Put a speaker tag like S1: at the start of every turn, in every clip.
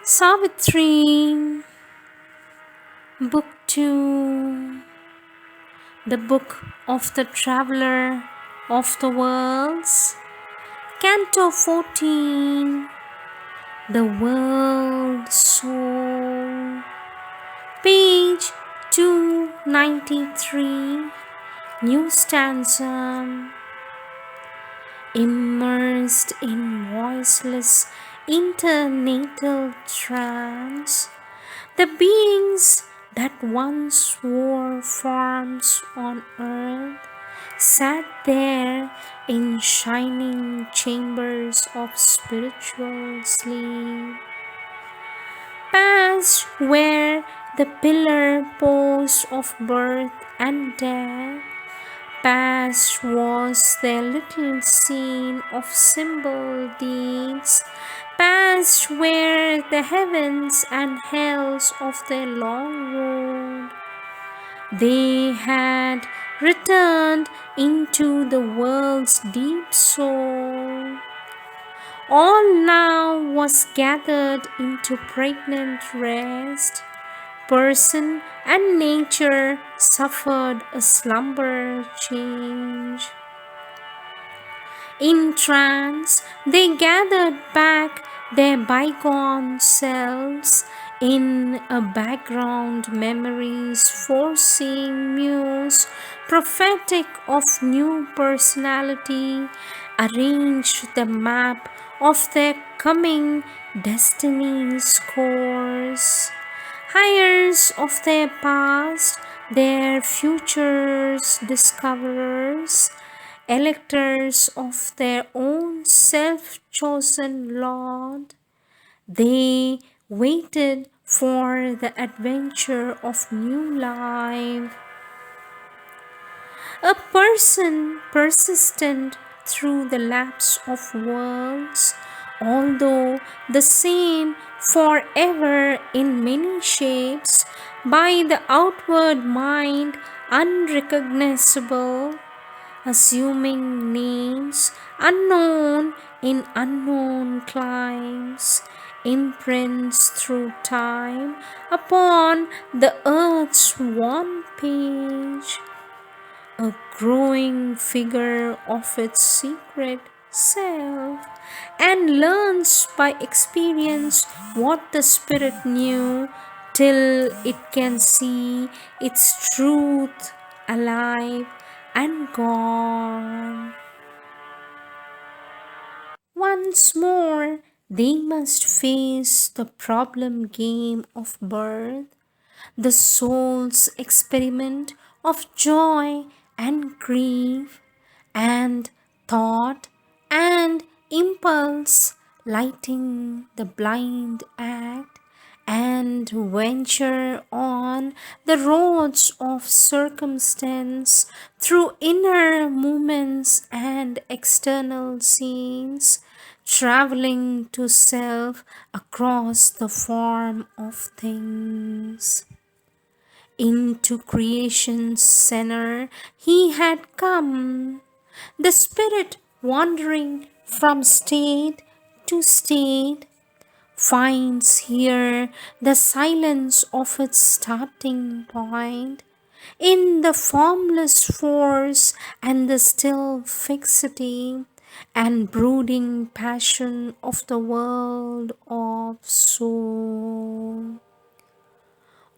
S1: Savitri, Book 2, the Book of the Traveler of the Worlds, Canto 14, The World Soul, page 293, new stanza. Immersed in voiceless internatal trance, the beings that once wore forms on earth sat there in shining chambers of spiritual sleep, past where the pillar post of birth and death. Past was their little scene of symbol deeds. Past were the heavens and hells of their long road. They had returned into the world's deep soul. All now was gathered into pregnant rest. Person and nature suffered a slumber change. In trance, they gathered back their bygone selves in a background memories foreseeing muse, prophetic of new personality, arranged the map of their coming destiny's course. Hires of their past, their futures discoverers, electors of their own self-chosen Lord, they waited for the adventure of new life. A person persistent through the lapse of worlds, although the same forever in many shapes, by the outward mind unrecognizable, assuming names unknown in unknown climes, imprints through time upon the earth's one page, a growing figure of its secret self, and learns by experience what the spirit knew till it can see its truth alive and gone. Once more, they must face the problem game of birth, the soul's experiment of joy and grief, and thought and impulse, lighting the blind act, and venture on the roads of circumstance through inner movements and external scenes, traveling to self across the form of things. Into creation's center he had come, the spirit wandering from state to state, finds here the silence of its starting point, in the formless force and the still fixity and brooding passion of the world of soul.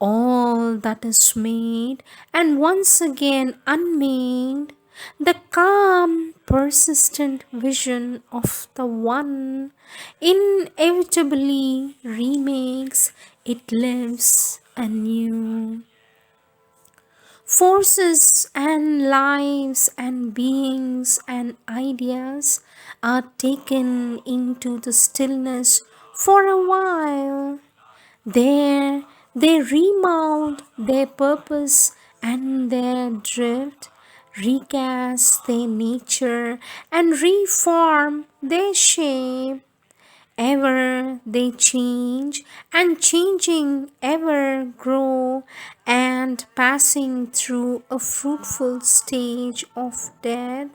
S1: All that is made and once again unmade, the calm, persistent vision of the One inevitably remakes, it lives anew. Forces and lives and beings and ideas are taken into the stillness for a while. There they remold their purpose and their drift, recast their nature and reform their shape. Ever they change, and changing ever grow, and passing through a fruitful stage of death,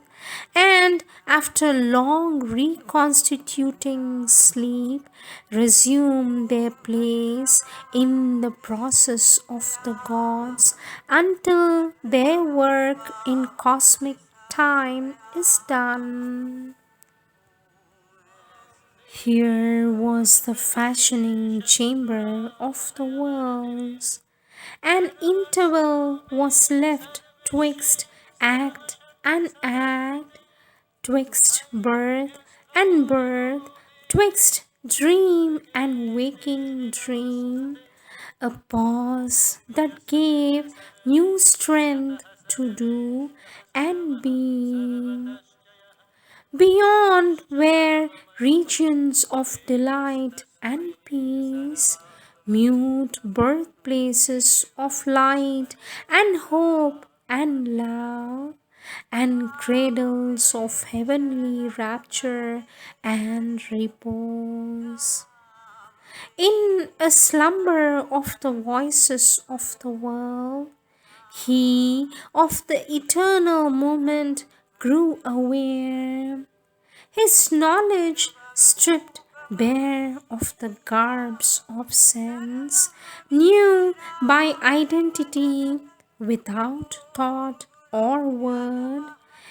S1: and after long reconstituting sleep, resume their place in the process of the gods until their work in cosmic time is done. Here was the fashioning chamber of the worlds. An interval was left twixt act and act, twixt birth and birth, twixt dream and waking dream, a pause that gave new strength to do and be. Beyond were regions of delight and peace, mute birthplaces of light and hope and love, and cradles of heavenly rapture and repose. In a slumber of the voices of the world, he of the eternal moment grew aware. His knowledge stripped bare of the garbs of sense, knew by identity without thought or word.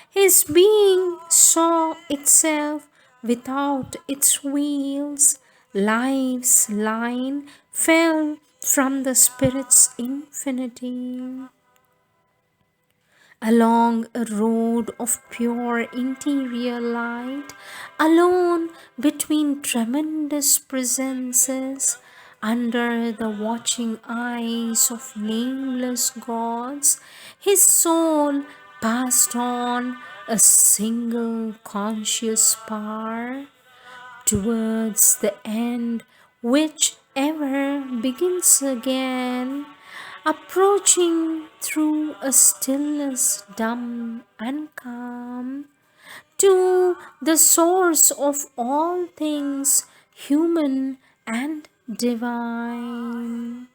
S1: His being saw itself without its wheels. Life's line fell from the Spirit's infinity. Along a road of pure interior light, alone between tremendous presences, under the watching eyes of nameless gods, his soul passed on a single conscious power towards the end which ever begins again, approaching through a stillness dumb and calm to the source of all things human and divine.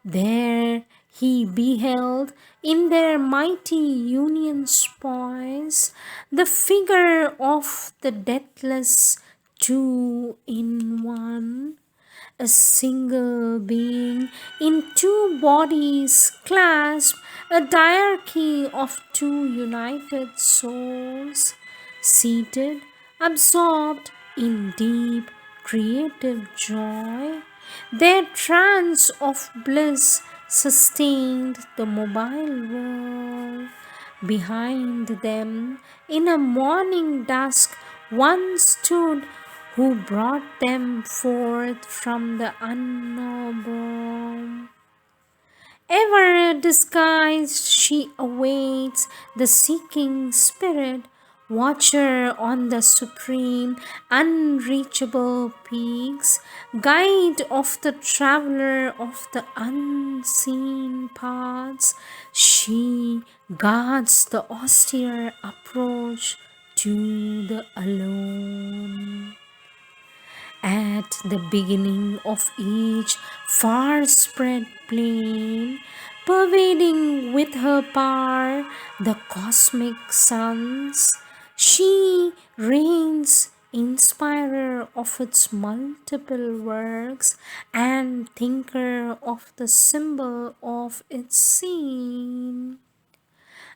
S1: There he beheld in their mighty union's poise the figure of the deathless two in one, a single being in two bodies clasped, a diarchy of two united souls, seated, absorbed in deep creative joy. Their trance of bliss sustained the mobile world. Behind them, in a morning dusk, one stood who brought them forth from the unknowable. Ever disguised she awaits the seeking spirit, watcher on the supreme, unreachable peaks, guide of the traveler of the unseen paths. She guards the austere approach to the alone. At the beginning of each far spread plain, pervading with her power the cosmic suns, she reigns, inspirer of its multiple works, and thinker of the symbol of its scene.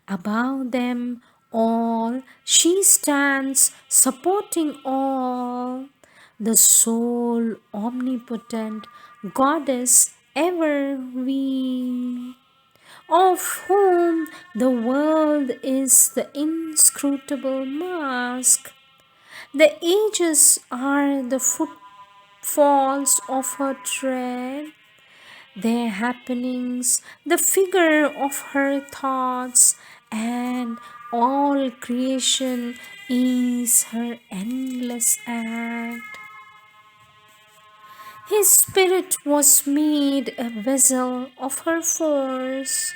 S1: Above them all she stands, supporting all, the sole omnipotent goddess ever we, of whom the world is the inscrutable mask. The ages are the footfalls of her tread, their happenings, the figure of her thoughts, and all creation is her endless act. His spirit was made a vessel of her force,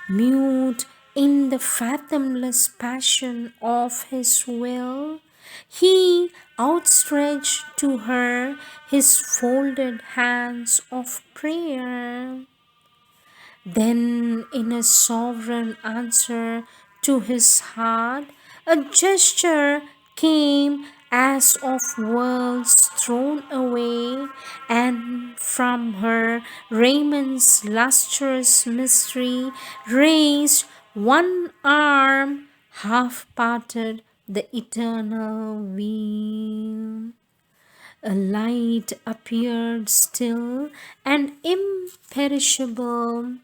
S1: mute in the fathomless passion of his will. He outstretched to her his folded hands of prayer. Then, in a sovereign answer to his heart, a gesture came as of worlds thrown away, and from her raiment lustrous mystery raised one arm, half parted the eternal veil. A light appeared still and imperishable,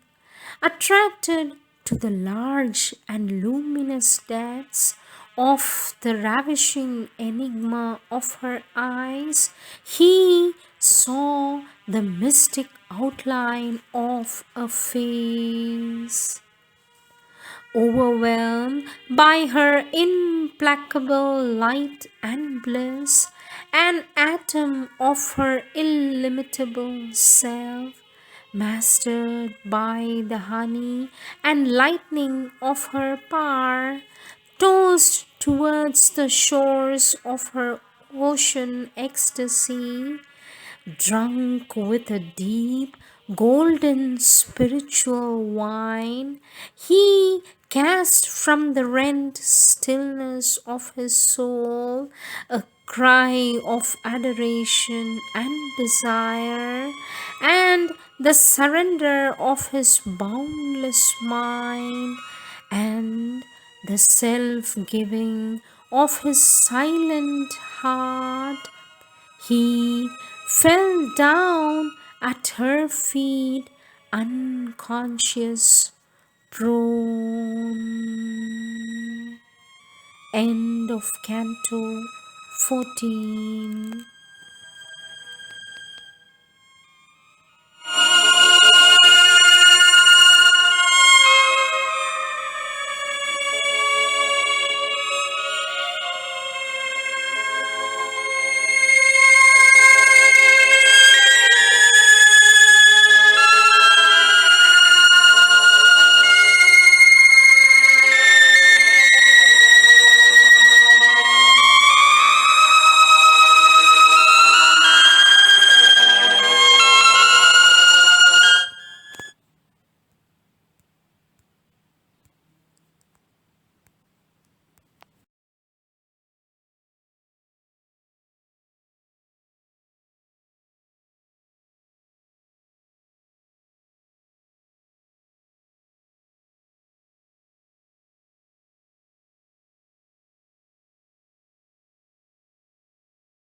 S1: attracted to the large and luminous depths of the ravishing enigma of her eyes. He saw the mystic outline of a face. Overwhelmed by her implacable light and bliss, an atom of her illimitable self, mastered by the honey and lightning of her power, tossed towards the shores of her ocean ecstasy, drunk with a deep, golden spiritual wine, he cast from the rent stillness of his soul a cry of adoration and desire, and the surrender of his boundless mind, and the self giving of his silent heart. He fell down at her feet, unconscious, prone. End of Canto 14.